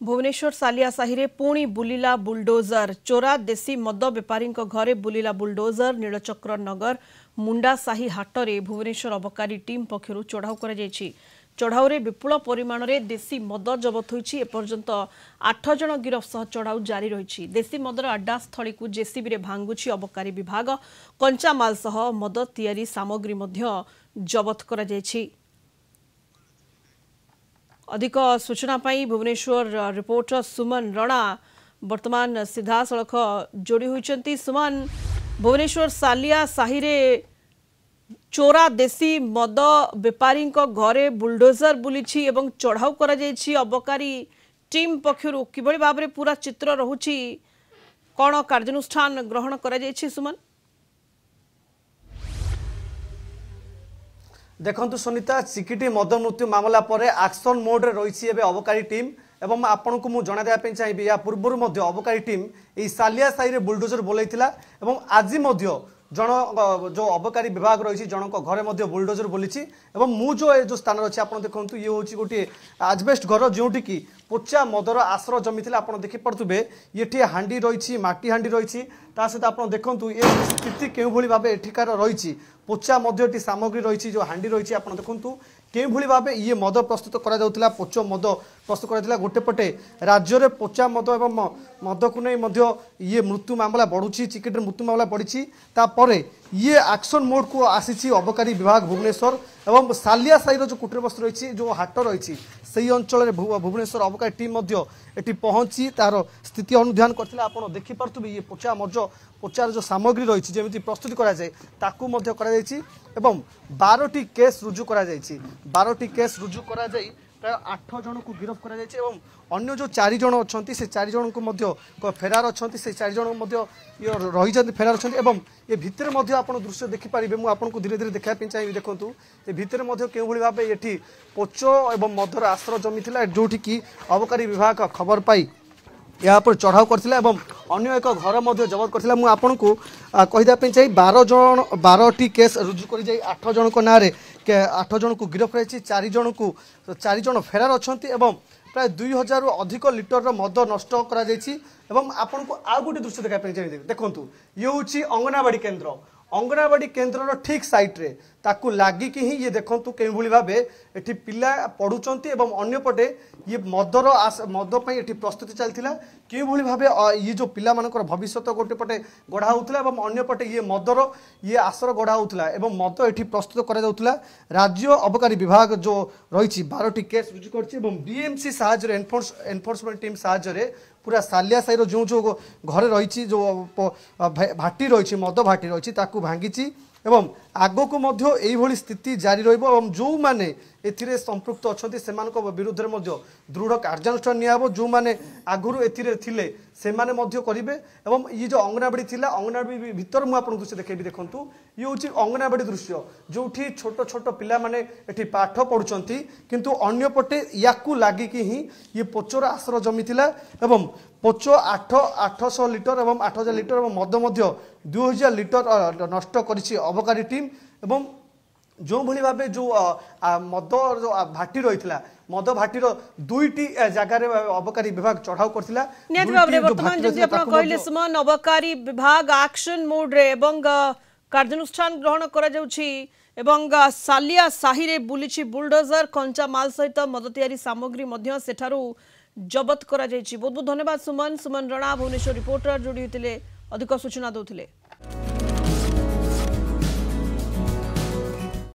भुवनेश्वर सालिया साहि पुणी बुलिला बुलडोजर चोरा देशी मद बेपारी घरे बुलिला बुलडोजर नीलचक्र नगर मुंडा साहि हाटरे भुवनेश्वर अबकारी टीम पक्षर चढ़ाऊ कर चढ़ाऊ विपुल परिमाण में देशी मद जबत होती एपर्यंत 8 जन गिरफ सह चढ़ाऊ जारी रही देशी मदर अड्डा स्थली को जेसीबी रे भांगुची अबकारी विभाग कंचा माल सह मद तैयारी सामग्री जबत कर अधिक सूचना पाई भुवनेश्वर रिपोर्टर सुमन रणा वर्तमान सीधा सड़क जोड़ी होती। सुमन, भुवनेश्वर सालिया साहि चोरा देशी मद बेपारी घरे बुलडोजर बुली चढ़ाऊ कर अबकारी टीम पक्षर किभली भाव में पूरा चित्र रहुची कौन कार्यानुष्ठान ग्रहण कर सुमन? देखंतु सुनीता, चिकिटी मद मृत्यु मामला पर एक्शन मोड रे रही अबकारी टीम एवं आपन को मुझे जनाई चाहिए या पूर्व अबकारी टीम यही सालिया साहि बुलडोजर बोलैथिला एवं आज जन जो अबकारी विभाग रही जनक घरे बुलडोजर बोली जो स्थान अच्छे आप देखो ये हूँ गोटे आजबेस्ट घर जोटि की पोचा मदर आश्रय जमी थे आप देखिपे ये हांडी रही माटी हांडी रही सहित आप देखो ये स्थिति क्यों भाव एठिकार रही पोचा मध्य सामग्री रही जो हांडी रही आप देखो क्यों भाव ये मद प्रस्तुत करा पोच मद प्रस्तुत करा गोटे पटे राज्य में पोचा मद एवं मद को नहीं ये मृत्यु मामला बढ़ुची चिकिट मृत्यु मामला बढ़ी तापर ये एक्शन मोड को आसी अबकारी विभाग भुवनेश्वर एवं सालिया साहि जो कुटीर बस्ती रही जो हाट रही से अंचल भुवनेश्वर अबकारी टीम एटी पहुंची तार स्थिति अनुधान करते आप देखिपे ये पोचा मज पोचार जो सामग्री रही जमी प्रस्तुत कराए 12टी केस रुजु करा 12टी केस रुजु करा प्राय 8 जन को गिरफ्त करा अन्य जो 4 जन अच्छा से 4 जन को फेरार अच्छा से 4 जन रही फेरार अच्छा ये भितर आप दृश्य देखिपारे मुझे धीरे धीरे देखापी चाहिए। देखो ये भितर क्यों भाव ये पोच एवं मदर आश्रय जमी जोटि की अबकारी विभाग खबर पाई यहाँ पर चढ़ाऊ करथिला एवं अन्य एक घर जबत करथिला। मु आपन को कहिदापे चाहिए 12टी केस रुजु कर 8 जन को नारे 8 जन को गिरफ्त रही 4 जन फेरार अच्छा प्राय 2000 रु अधिक लिटर मद नष्ट कर आपन को आउ गोटे दृश्य देखापे चाहिए। देखो ये हूँ अंगनवाड़ी केन्द्र ठीक साइट रे ताकू लागिकी ही ये देखो कई भाव ये पिला पढ़ुंट अंपटे ये मद ये प्रस्तुति चलता कि भाव ये जो पिला भविष्य गोटे पटे गढ़ा होता अंपटे ये मदर ये आसर गढ़ा होता मद ये प्रस्तुत करा राज्य अबकारी विभाग जो रही 12टी केस रुजु कर बीएमसी साहाय्य एनफोर्समेंट टीम साहाय्य पूरा सालिया साहि जो जो घरे रही जो भाटी रही मद भाटी रही भांगी एवं आग को यही स्थिति जारी जो मैंने ए संपृक्त अच्छा से विरुद्ध में दृढ़ कार्यानुष्ठान नियाब जो मैंने आगुरी एथिले से करेंगे ये जो अंगनवाड़ी थी अंगनवाड़ी भितर मुझे दृश्य देखेबी। देखो ये हूँ अंगनवाड़ी दृश्य जो छोट छोट पिला माने पाठ पढ़ुंट किंतु अन्यपटे या लगिकी ही ये पोचर आश्रय जमी एवं पोच 800 लिटर और 8000 लिटर मद 2000 लिटर नष्ट करिछि अबकारी टीम एवं जो भली भावे जो मद जो भाटी रही मद भाटीर 2टी जगार अबकारी विभाग चढ़ाऊ करथिला। वर्तमान जदि आपण कहले सुमन अबकारी विभाग एक्शन मोड रे एवं कार्यानुष्ठान ग्रहण करा जाउछि एवं सालिया साहि रे बुलिछि बुलडोजर कंचा माल सहित मद तैयारी सामग्री मध्य सेठारु जबत करा जाइछि। बहुत बहुत धन्यवाद सुमन रणा भुवनेश्वर रिपोर्टर जोड़ी होते अधिक सूचना दौले।